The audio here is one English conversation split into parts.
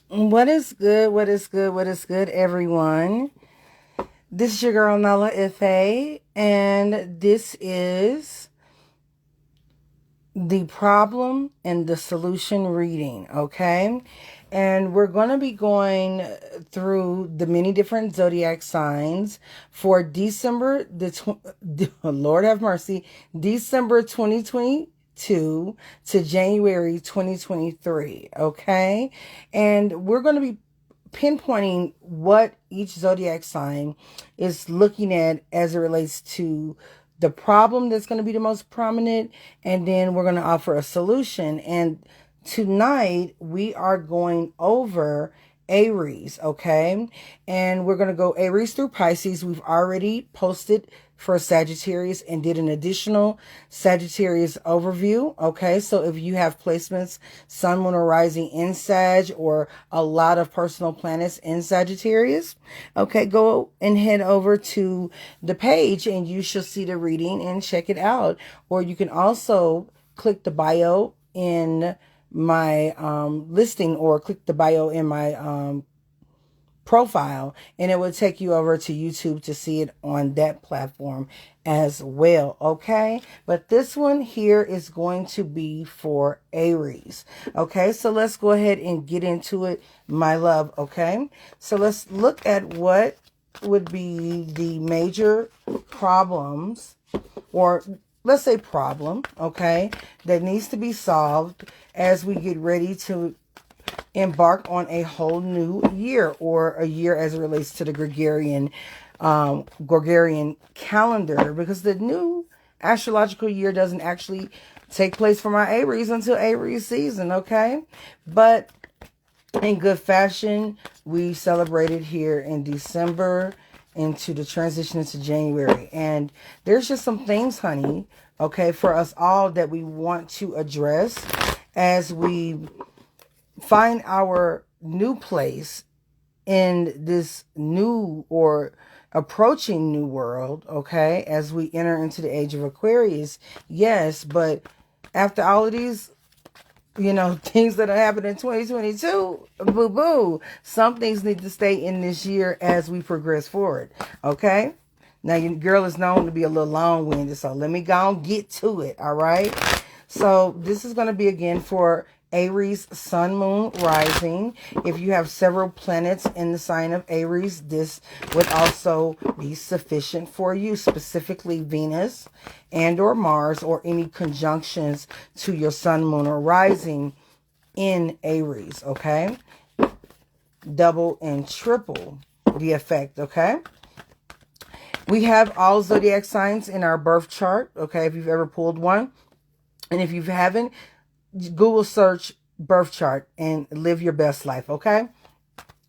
What is good? What is good? What is good, everyone? This is your girl Nala-Ife, and this is the problem and the solution reading, okay? And we're going to be going through the many different zodiac signs for December, Lord have mercy, December 2022 to January 2023, okay? And we're going to be pinpointing what each zodiac sign is looking at as it relates to the problem that's going to be the most prominent, and then we're going to offer a solution. And tonight we are going over Aries, okay? And we're going to go Aries through Pisces. We've already posted for Sagittarius and did an additional Sagittarius overview, okay? So if you have placements, Sun, Moon, or Rising in Sag, or a lot of personal planets in Sagittarius, okay, go and head over to the page and you shall see the reading and check it out. Or you can also click the bio in my listing, or click the bio in my profile, and it will take you over to YouTube to see it on that platform as well, okay? But this one here is going to be for Aries, okay? So let's go ahead and get into it, my love, okay? So let's look at what would be the major problems, or let's say problem, okay, that needs to be solved as we get ready to embark on a whole new year, or a year as it relates to the Gregorian calendar, because the new astrological year doesn't actually take place for my Aries until Aries season, okay? But in good fashion, we celebrated here in December into the transition into January. And there's just some things, honey, okay, for us all that we want to address as we find our new place in this new or approaching new world, okay, as we enter into the age of Aquarius. Yes, but after all of these, things that happened in 2022, boo-boo, some things need to stay in this year as we progress forward, okay? Now, your girl is known to be a little long-winded, so let me go and get to it, all right? So this is going to be, again, for Aries, Sun, Moon, Rising. If you have several planets in the sign of Aries, this would also be sufficient for you, specifically Venus and or Mars, or any conjunctions to your Sun, Moon, or Rising in Aries, okay? Double and triple the effect, okay? We have all zodiac signs in our birth chart, okay, if you've ever pulled one. And if you haven't, Google search birth chart and live your best life, okay?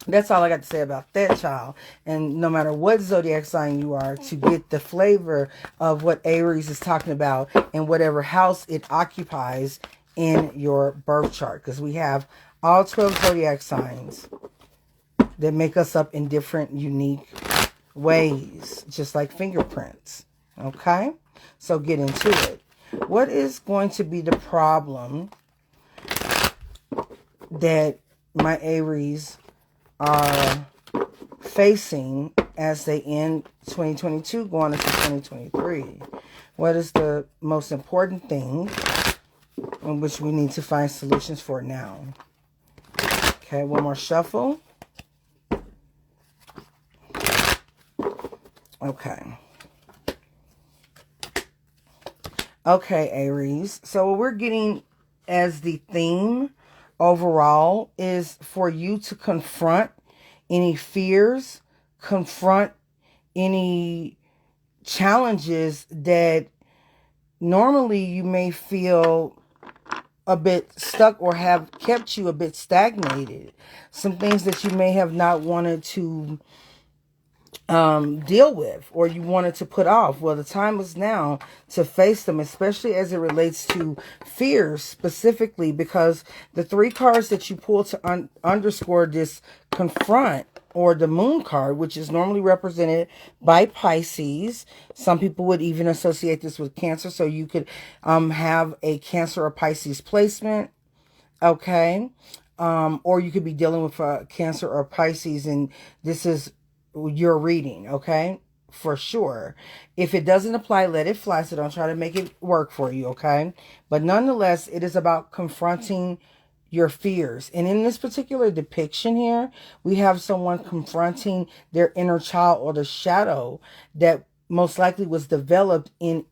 That's all I got to say about that, child. And no matter what zodiac sign you are, to get the flavor of what Aries is talking about and whatever house it occupies in your birth chart. Because we have all 12 zodiac signs that make us up in different, unique ways, just like fingerprints, okay? So get into it. What is going to be the problem that my Aries are facing as they end 2022 going into 2023? What is the most important thing in which we need to find solutions for now? Okay, one more shuffle. Okay. Okay, Aries. So what we're getting as the theme overall is for you to confront any fears, confront any challenges that normally you may feel a bit stuck or have kept you a bit stagnated. Some things that you may have not wanted to deal with, or you wanted to put off. Well, the time is now to face them, especially as it relates to fears specifically, because the three cards that you pull to underscore this confront, or the moon card, which is normally represented by Pisces. Some people would even associate this with Cancer, so you could have a Cancer or Pisces placement. Okay. or you could be dealing with Cancer or Pisces, and this is your reading, okay? For sure. If it doesn't apply, let it fly, so don't try to make it work for you, okay? But nonetheless, it is about confronting your fears. And in this particular depiction here, we have someone confronting their inner child or the shadow that most likely was developed in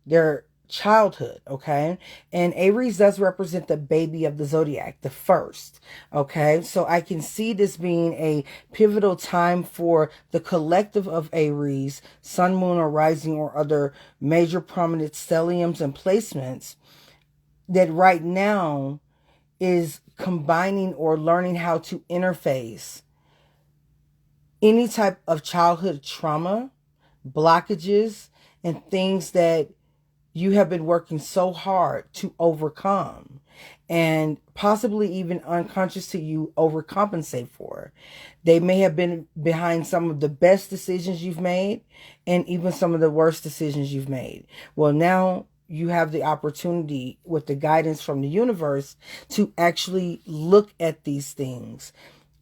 their childhood, okay? And Aries does represent the baby of the zodiac, the first, okay? So I can see this being a pivotal time for the collective of Aries, sun, moon, or rising, or other major prominent stelliums and placements that right now is combining or learning how to interface any type of childhood trauma, blockages, and things that you have been working so hard to overcome, and possibly even unconscious to you overcompensate for. They may have been behind some of the best decisions you've made and even some of the worst decisions you've made. Well, now you have the opportunity with the guidance from the universe to actually look at these things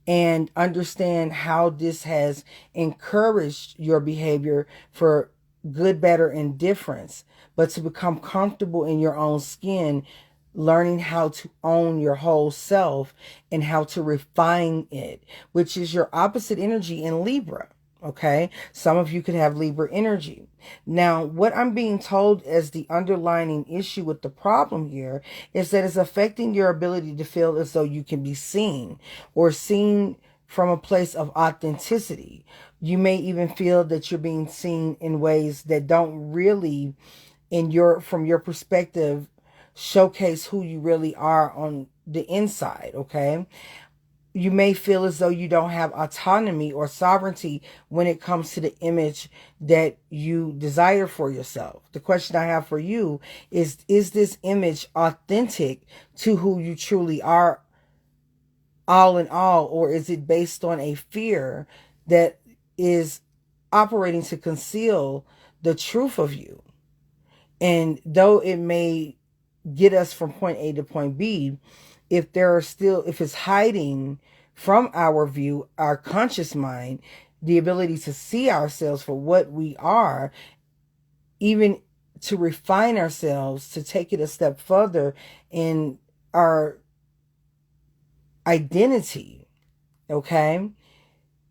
and understand how this has encouraged your behavior for good, better, and difference, but to become comfortable in your own skin, learning how to own your whole self and how to refine it, which is your opposite energy in Libra. Okay, some of you could have Libra energy. Now, what I'm being told as the underlying issue with the problem here is that it's affecting your ability to feel as though you can be seen, or seen from a place of authenticity. You may even feel that you're being seen in ways that don't really, from your perspective, showcase who you really are on the inside, okay? You may feel as though you don't have autonomy or sovereignty when it comes to the image that you desire for yourself. The question I have for you is this image authentic to who you truly are, all in all, or is it based on a fear that is operating to conceal the truth of you? And though it may get us from point A to point B, if it's hiding from our view, our conscious mind, the ability to see ourselves for what we are, even to refine ourselves, to take it a step further in our identity, okay?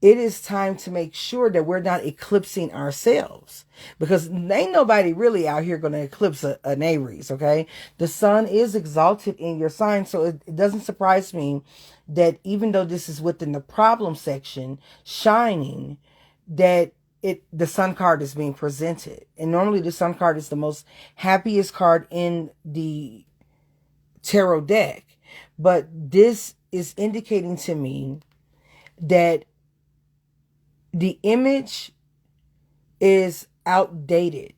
It is time to make sure that we're not eclipsing ourselves, because ain't nobody really out here going to eclipse an Aries, okay? The sun is exalted in your sign, so it doesn't surprise me that even though this is within the problem section, shining, that the sun card is being presented. And normally the sun card is the most happiest card in the tarot deck. But this is indicating to me that the image is outdated.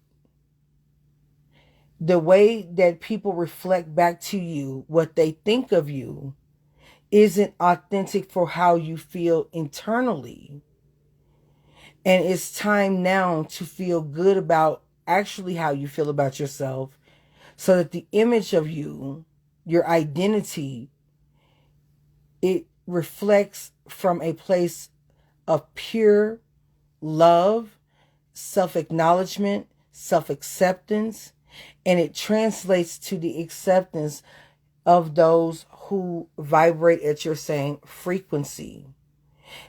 The way that people reflect back to you, what they think of you, isn't authentic for how you feel internally. And it's time now to feel good about actually how you feel about yourself, so that the image of you, your identity, it reflects from a place of pure love, self-acknowledgement, self-acceptance, and it translates to the acceptance of those who vibrate at your same frequency.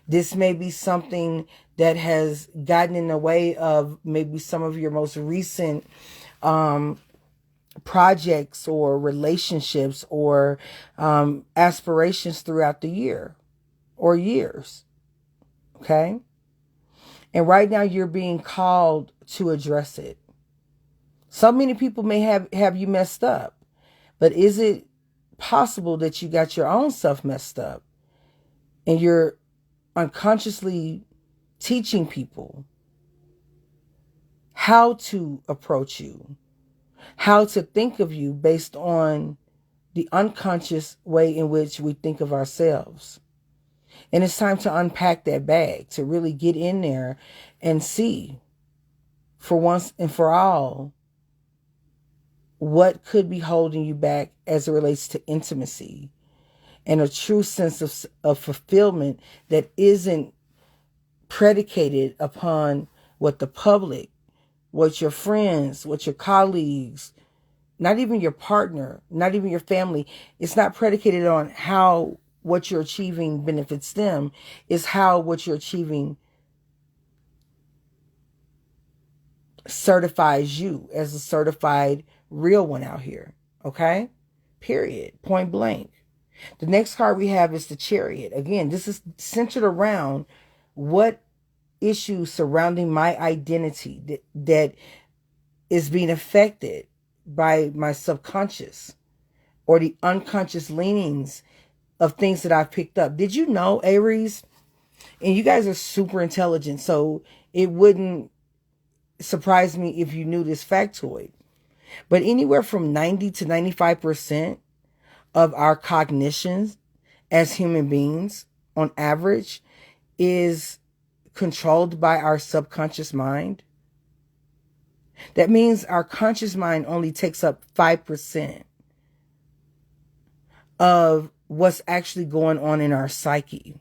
This may be something that has gotten in the way of maybe some of your most recent projects or relationships or aspirations throughout the year or years. Okay? And right now you're being called to address it. So many people may have you messed up, but is it possible that you got your own self messed up and you're unconsciously teaching people how to approach you, how to think of you based on the unconscious way in which we think of ourselves? And it's time to unpack that bag, to really get in there and see for once and for all what could be holding you back as it relates to intimacy and a true sense of fulfillment that isn't predicated upon what the public, what your friends, what your colleagues, not even your partner, not even your family. It's not predicated on how what you're achieving benefits them. It's how what you're achieving certifies you as a certified real one out here. Okay? Period. Point blank. The next card we have is the Chariot. Again, this is centered around what issues surrounding my identity that is being affected by my subconscious or the unconscious leanings of things that I've picked up. Did you know, Aries? And you guys are super intelligent, so it wouldn't surprise me if you knew this factoid. But anywhere from 90 to 95% of our cognitions as human beings, on average, is controlled by our subconscious mind. That means our conscious mind only takes up 5% of what's actually going on in our psyche.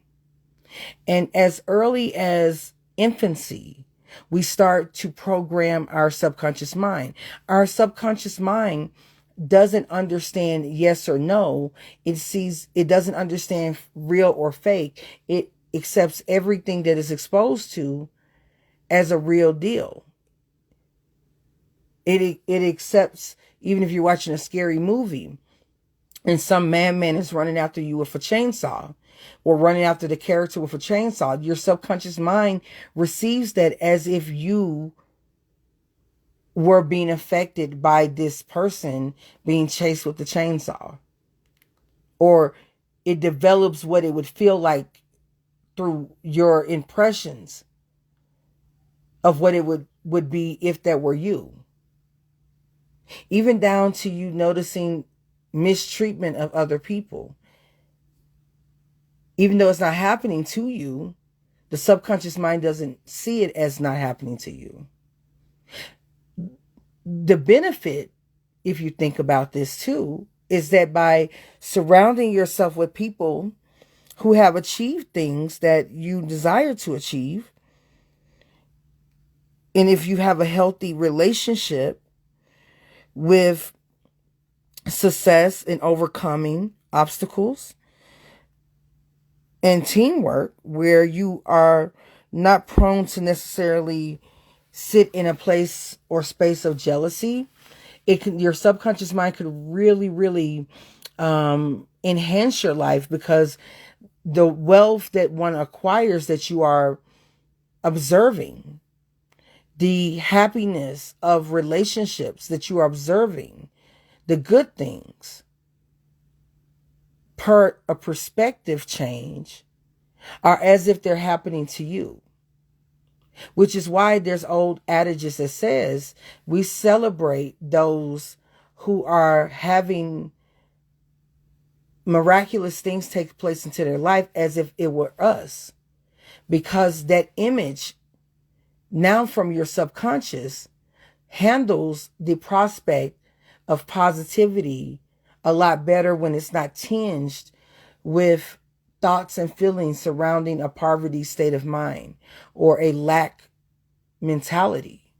And as early as infancy, we start to program our subconscious mind. Our subconscious mind doesn't understand yes or no. It doesn't understand real or fake. It accepts everything that is exposed to as a real deal. It accepts, even if you're watching a scary movie and some madman is running after you with a chainsaw or running after the character with a chainsaw, your subconscious mind receives that as if you were being affected by this person being chased with the chainsaw. Or it develops what it would feel like through your impressions of what it would be if that were you. Even down to you noticing mistreatment of other people. Even though it's not happening to you, the subconscious mind doesn't see it as not happening to you. The benefit, if you think about this too, is that by surrounding yourself with people who have achieved things that you desire to achieve, and if you have a healthy relationship with success in overcoming obstacles and teamwork, where you are not prone to necessarily sit in a place or space of jealousy, your subconscious mind could really, really enhance your life, because the wealth that one acquires that you are observing, the happiness of relationships that you are observing, the good things, per a perspective change, are as if they're happening to you. Which is why there's old adages that says we celebrate those who are having miraculous things take place into their life as if it were us. Because that image, now from your subconscious, handles the prospect of positivity a lot better when it's not tinged with thoughts and feelings surrounding a poverty state of mind or a lack mentality.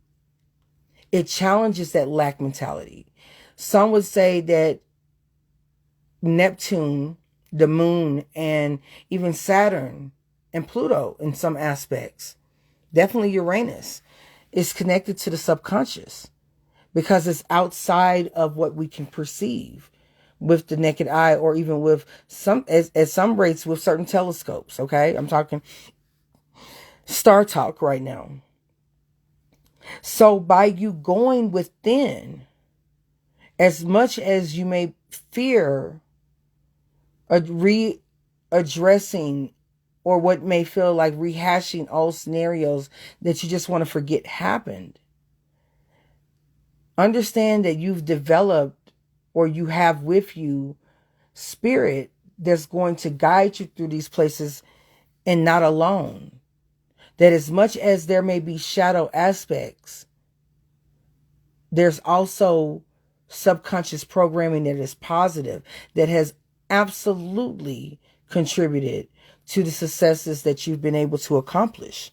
It challenges that lack mentality. Some would say that Neptune, the moon, and even Saturn and Pluto in some aspects, definitely Uranus, is connected to the subconscious because it's outside of what we can perceive with the naked eye, or even with some, at some rates, with certain telescopes. Okay, I'm talking star talk right now. So by you going within, as much as you may fear readdressing or what may feel like rehashing old scenarios that you just want to forget happened, understand that you've developed, or you have with you, spirit that's going to guide you through these places and not alone. That as much as there may be shadow aspects, there's also subconscious programming that is positive, that has absolutely contributed to the successes that you've been able to accomplish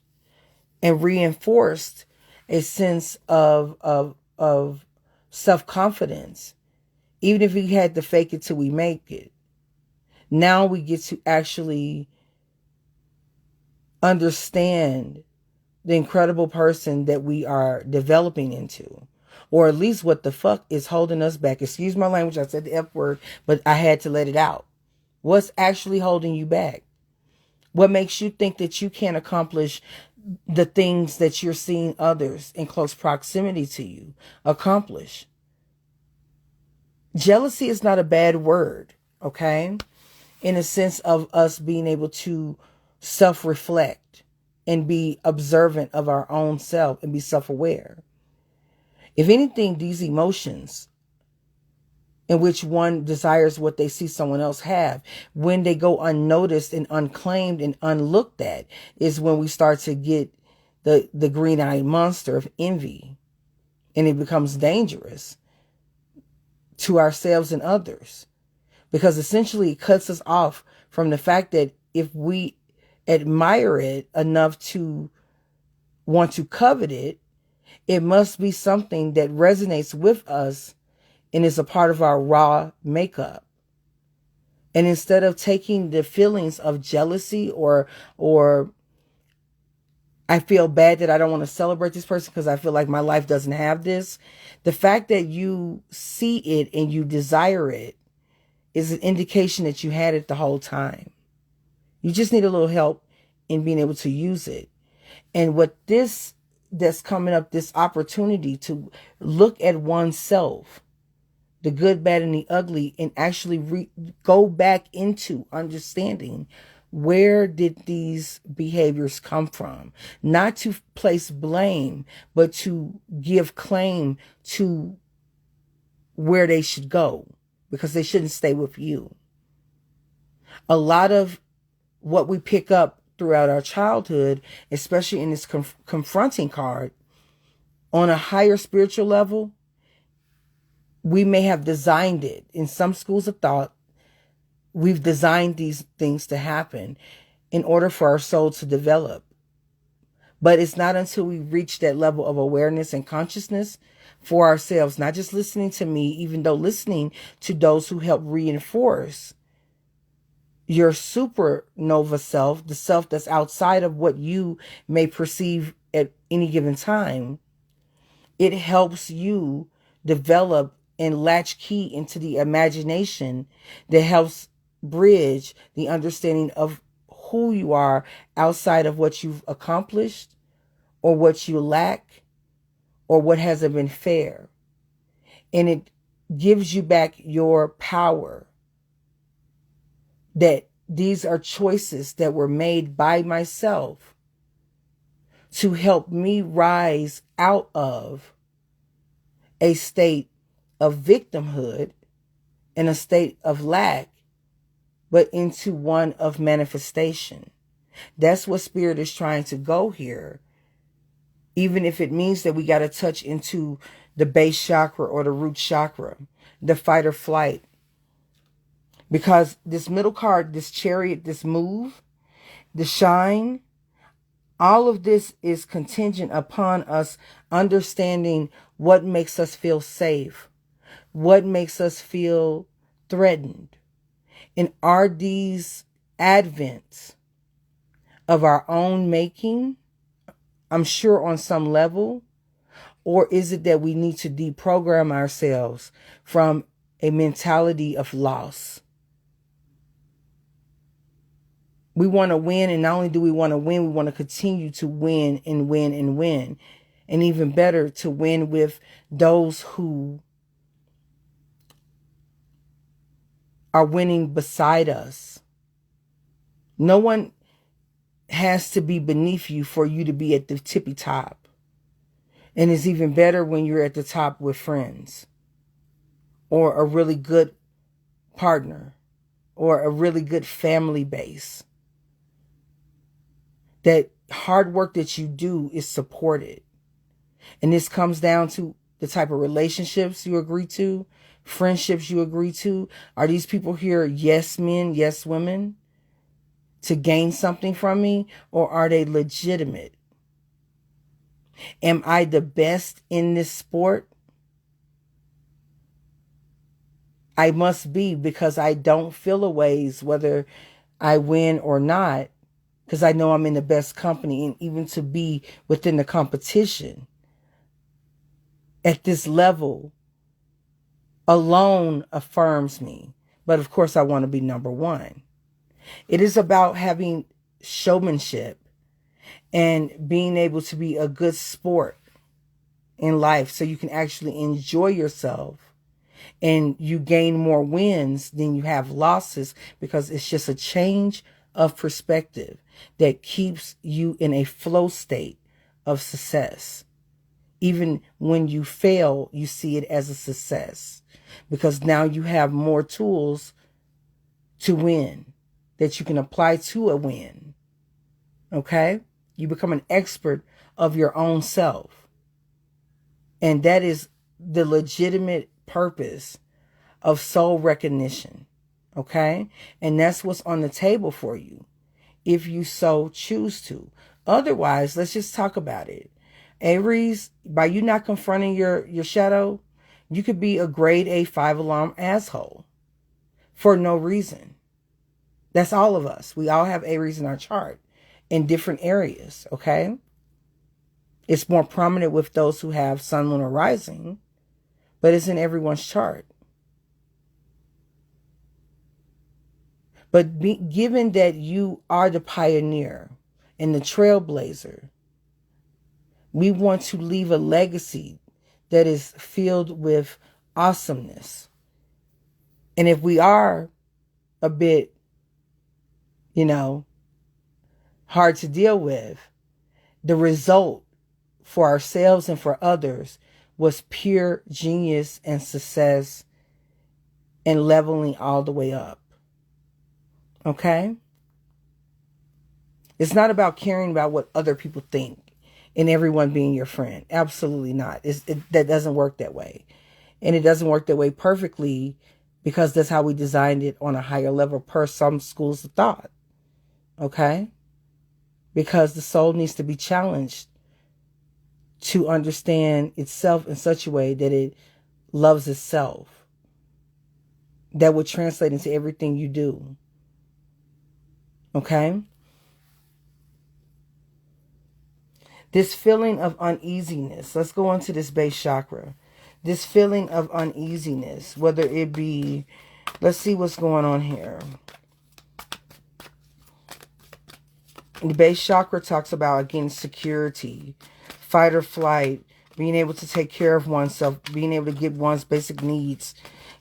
and reinforced a sense of self-confidence. Even if we had to fake it till we make it, now we get to actually understand the incredible person that we are developing into, or at least what the fuck is holding us back. Excuse my language, I said the F word, but I had to let it out. What's actually holding you back? What makes you think that you can't accomplish the things that you're seeing others in close proximity to you accomplish? Jealousy is not a bad word, okay? In a sense of us being able to self-reflect and be observant of our own self and be self-aware. If anything, these emotions in which one desires what they see someone else have, when they go unnoticed and unclaimed and unlooked at, is when we start to get the green-eyed monster of envy. And it becomes dangerous to ourselves and others. Because essentially it cuts us off from the fact that if we admire it enough to want to covet it, it must be something that resonates with us and is a part of our raw makeup. And instead of taking the feelings of jealousy or I feel bad that I don't want to celebrate this person because I feel like my life doesn't have this, the fact that you see it and you desire it is an indication that you had it the whole time. You just need a little help in being able to use it. And what this that's coming up, this opportunity to look at oneself, the good, bad, and the ugly, and actually go back into understanding where did these behaviors come from? Not to place blame, but to give claim to where they should go, because they shouldn't stay with you. A lot of what we pick up throughout our childhood, especially in this confronting card, on a higher spiritual level, we may have designed it. In some schools of thought, we've designed these things to happen in order for our soul to develop. But it's not until we reach that level of awareness and consciousness for ourselves, not just listening to me, even though listening to those who help reinforce your supernova self, the self that's outside of what you may perceive at any given time, it helps you develop and latch key into the imagination that helps bridge the understanding of who you are outside of what you've accomplished or what you lack or what hasn't been fair. And it gives you back your power, that these are choices that were made by myself to help me rise out of a state of victimhood and a state of lack, but into one of manifestation. That's what Spirit is trying to go here. Even if it means that we got to touch into the base chakra or the root chakra, the fight or flight. Because this middle card, this Chariot, this move, the shine, all of this is contingent upon us understanding what makes us feel safe, what makes us feel threatened. And are these advents of our own making? I'm sure on some level. Or is it that we need to deprogram ourselves from a mentality of loss? We want to win, and not only do we want to win, we want to continue to win and win and win. And even better, to win with those who are winning beside us. No one has to be beneath you for you to be at the tippy top. And it's even better when you're at the top with friends or a really good partner or a really good family base. That hard work that you do is supported. And this comes down to the type of relationships you agree to, friendships you agree to? Are these people here yes men, yes women to gain something from me? Or are they legitimate? Am I the best in this sport? I must be, because I don't feel a ways whether I win or not, because I know I'm in the best company. And even to be within the competition at this level alone affirms me. But of course, I want to be number one. It is about having showmanship and being able to be a good sport in life so you can actually enjoy yourself, and you gain more wins than you have losses, because it's just a change of perspective that keeps you in a flow state of success. Even when you fail, you see it as a success, because now you have more tools to win that you can apply to a win. Okay? You become an expert of your own self. And that is the legitimate purpose of soul recognition. Okay? And that's what's on the table for you, if you so choose to. Otherwise, let's just talk about it. Aries, by you not confronting your shadow, you could be a grade A 5 alarm asshole for no reason. That's all of us. We all have Aries in our chart in different areas, okay? It's more prominent with those who have Sun, Moon, or Rising, but it's in everyone's chart. But given that you are the pioneer and the trailblazer, we want to leave a legacy that is filled with awesomeness. And if we are a bit, hard to deal with, the result for ourselves and for others was pure genius and success and leveling all the way up. Okay? It's not about caring about what other people think and everyone being your friend. Absolutely not. That doesn't work that way. And it doesn't work that way perfectly, because that's how we designed it on a higher level per some schools of thought. Okay? Because the soul needs to be challenged to understand itself in such a way that it loves itself. That would translate into everything you do. Okay? This feeling of uneasiness. Let's go on to this base chakra. This feeling of uneasiness, whether it be, let's see what's going on here. The base chakra talks about, again, security, fight or flight, being able to take care of oneself, being able to get one's basic needs.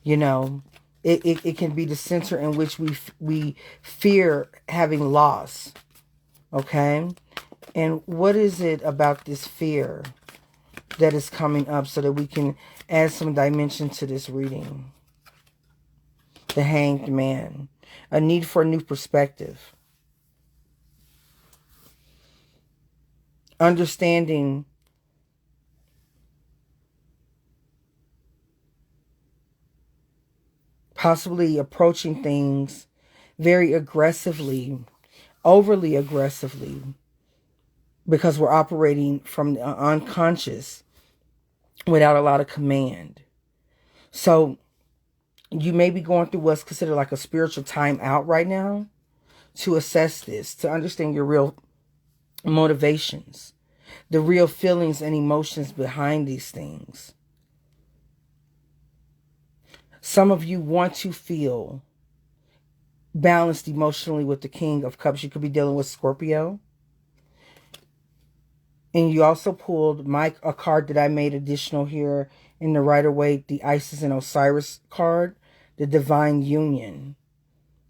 It can be the center in which we fear having loss. Okay? And what is it about this fear that is coming up so that we can add some dimension to this reading? The Hanged Man. A need for a new perspective. Understanding possibly approaching things very aggressively, overly aggressively, because we're operating from the unconscious without a lot of command. So you may be going through what's considered like a spiritual time out right now to assess this, to understand your real motivations, the real feelings and emotions behind these things. Some of you want to feel balanced emotionally with the King of Cups. You could be dealing with Scorpio. And you also pulled a card that I made additional here in the Rider-Waite, the Isis and Osiris card, the Divine Union.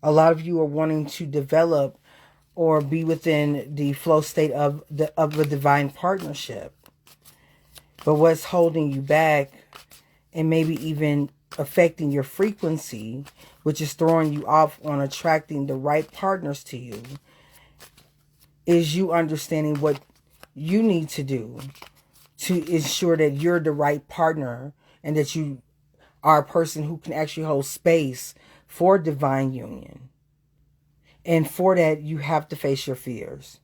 A lot of you are wanting to develop or be within the flow state of a divine partnership. But what's holding you back and maybe even affecting your frequency, which is throwing you off on attracting the right partners to you, is you understanding what you need to do to ensure that you're the right partner and that you are a person who can actually hold space for divine union. And for that, you have to face your fears.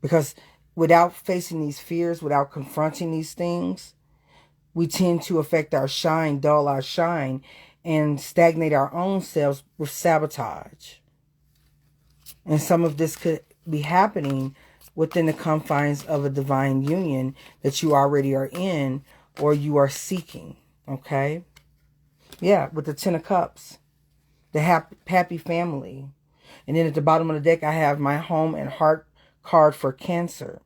Because without facing these fears, without confronting these things, we tend to affect our shine, dull our shine, and stagnate our own selves with sabotage. And some of this could be happening within the confines of a divine union that you already are in or you are seeking. Okay? Yeah, with the Ten of Cups. The happy family. And then at the bottom of the deck, I have my home and heart card for Cancer.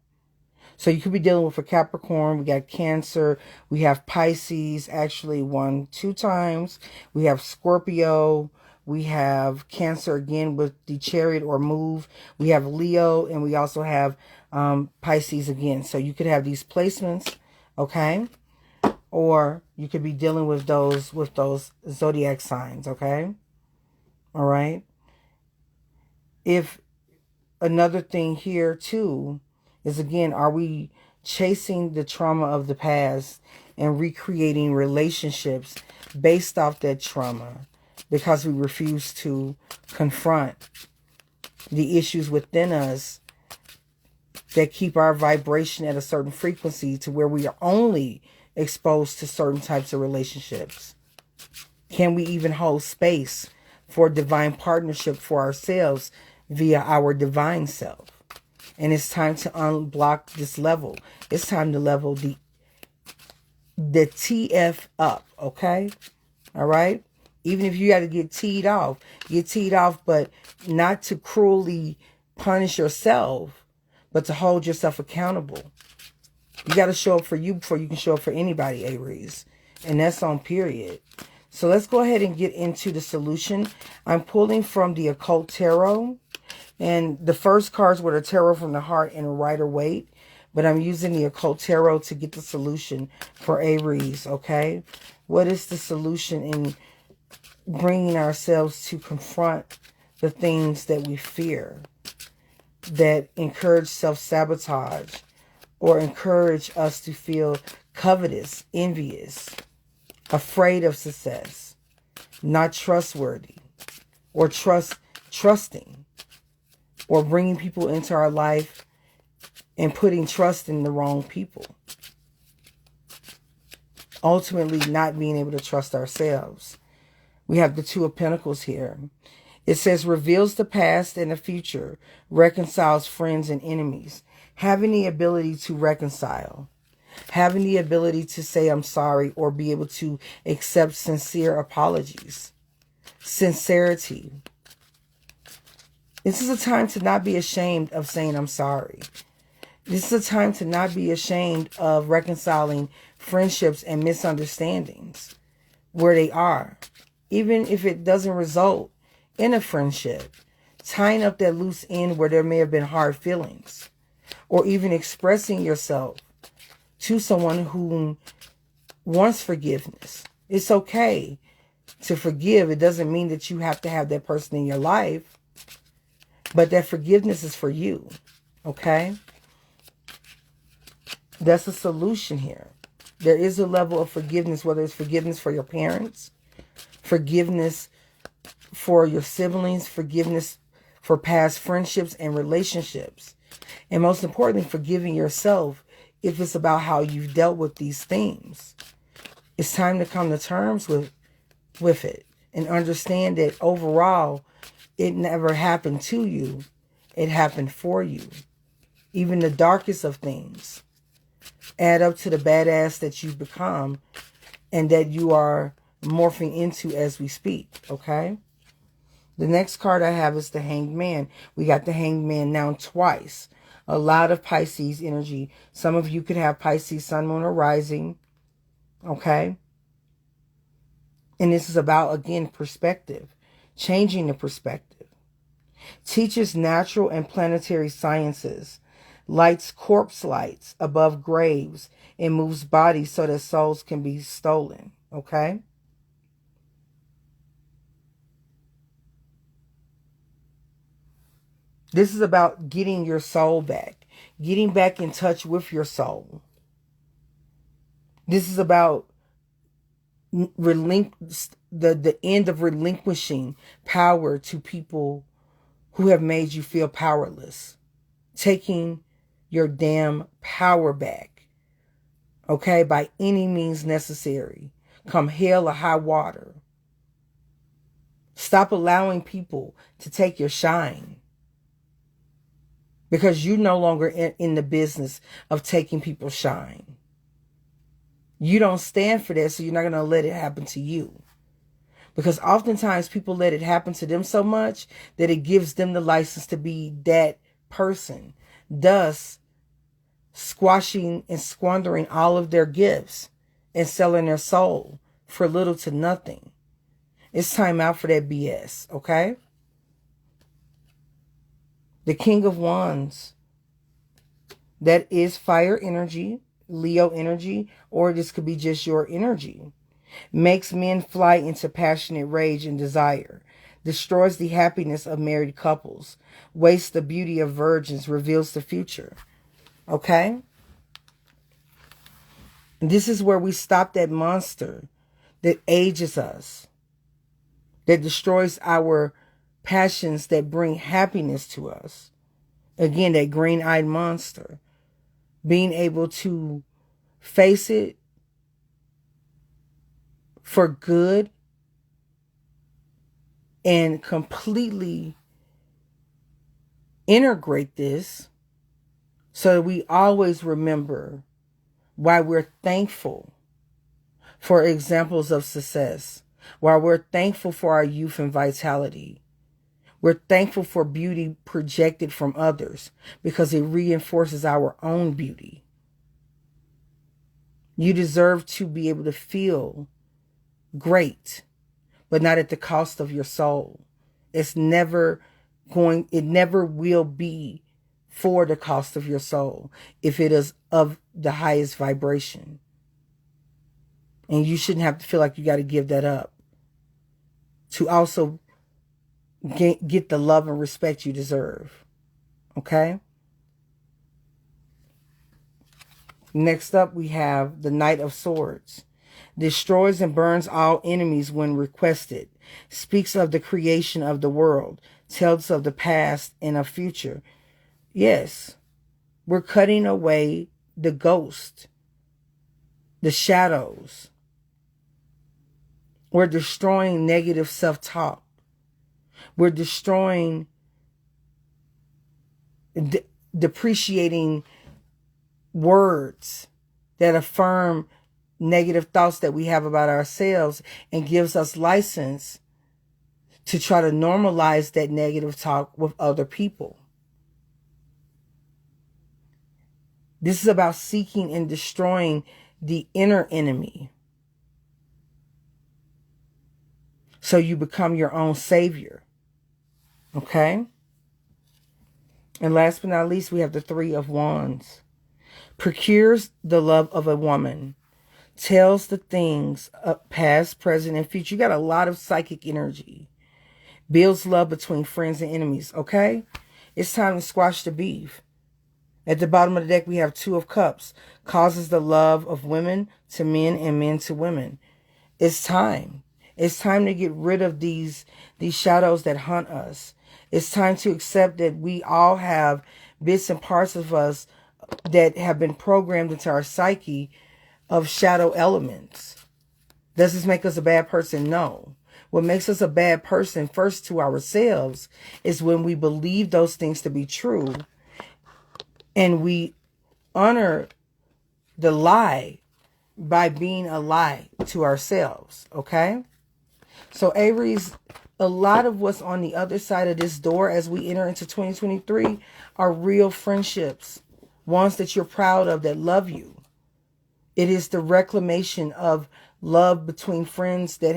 So you could be dealing with a Capricorn. We got Cancer. We have Pisces, actually 2 times. We have Scorpio. We have Cancer again with the Chariot or Move. We have Leo, and we also have Pisces again. So you could have these placements, okay? Or you could be dealing with those zodiac signs, okay? All right. If another thing here too is, again, are we chasing the trauma of the past and recreating relationships based off that trauma because we refuse to confront the issues within us that keep our vibration at a certain frequency to where we are only exposed to certain types of relationships? Can we even hold space for divine partnership for ourselves via our divine self? And it's time to unblock this level. It's time to level the TF up, okay? All right? Even if you got to get teed off, but not to cruelly punish yourself, but to hold yourself accountable. You got to show up for you before you can show up for anybody, Aries. And that's on period. So let's go ahead and get into the solution. I'm pulling from the Occult Tarot. And the first cards were the Tarot from the Heart and Rider-Waite. But I'm using the Occult Tarot to get the solution for Aries, okay? What is the solution in bringing ourselves to confront the things that we fear, that encourage self-sabotage, or encourage us to feel covetous, envious, afraid of success, not trustworthy, or trusting, or bringing people into our life and putting trust in the wrong people. Ultimately, not being able to trust ourselves. We have the Two of Pentacles here. It says, reveals the past and the future, reconciles friends and enemies. Having the ability to reconcile. Having the ability to say I'm sorry or be able to accept sincere apologies. Sincerity. This is a time to not be ashamed of saying I'm sorry. This is a time to not be ashamed of reconciling friendships and misunderstandings where they are. Even if it doesn't result in a friendship. Tying up that loose end where there may have been hard feelings. Or even expressing yourself to someone who wants forgiveness. It's okay to forgive. It doesn't mean that you have to have that person in your life. But that forgiveness is for you. Okay? That's a solution here. There is a level of forgiveness, whether it's forgiveness for your parents, forgiveness for your siblings, forgiveness for past friendships and relationships. And most importantly, forgiving yourself if it's about how you've dealt with these things. It's time to come to terms with it and understand that overall, it never happened to you. It happened for you. Even the darkest of things add up to the badass that you've become and that you are morphing into as we speak, okay? The next card I have is the Hanged Man. We got the Hanged Man now twice. A lot of Pisces energy. Some of you could have Pisces, Sun, Moon, or Rising, okay? And this is about, again, perspective. Changing the perspective. Teaches natural and planetary sciences. Lights corpse lights above graves. And moves bodies so that souls can be stolen. Okay? This is about getting your soul back. Getting back in touch with your soul. This is about the end of relinquishing power to people who have made you feel powerless. Taking your damn power back. Okay? By any means necessary. Come hell or high water. Stop allowing people to take your shine. Because you're no longer in the business of taking people's shine. You don't stand for that, so you're not going to let it happen to you. Because oftentimes people let it happen to them so much that it gives them the license to be that person. Thus, squashing and squandering all of their gifts and selling their soul for little to nothing. It's time out for that BS, okay? The King of Wands. That is fire energy, Leo energy, or this could be just your energy. Makes men fly into passionate rage and desire. Destroys the happiness of married couples. Wastes the beauty of virgins. Reveals the future. Okay? This is where we stop that monster that ages us. That destroys our passions that bring happiness to us. Again, that green-eyed monster. Being able to face it for good and completely integrate this so that we always remember why we're thankful for examples of success, why we're thankful for our youth and vitality. We're thankful for beauty projected from others because it reinforces our own beauty. You deserve to be able to feel great, but not at the cost of your soul. It never will be for the cost of your soul if it is of the highest vibration. And you shouldn't have to feel like you got to give that up to also get the love and respect you deserve. Okay? Next up, we have the Knight of Swords. Destroys and burns all enemies when requested. Speaks of the creation of the world. Tells of the past and of future. Yes, we're cutting away the ghost, the shadows. We're destroying negative self-talk. We're destroying, depreciating words that affirm negative thoughts that we have about ourselves and gives us license to try to normalize that negative talk with other people. This is about seeking and destroying the inner enemy. So you become your own savior. Okay? And last but not least, we have the Three of Wands. Procures the love of a woman. Tells the things of past, present, and future. You got a lot of psychic energy. Builds love between friends and enemies. Okay? It's time to squash the beef. At the bottom of the deck, we have Two of Cups. Causes the love of women to men and men to women. It's time. It's time to get rid of these shadows that hunt us. It's time to accept that we all have bits and parts of us that have been programmed into our psyche of shadow elements. Does this make us a bad person? No. What makes us a bad person first to ourselves is when we believe those things to be true and we honor the lie by being a lie to ourselves. Okay? So Aries, a lot of what's on the other side of this door as we enter into 2023 are real friendships. Ones that you're proud of, that love you. It is the reclamation of love between friends that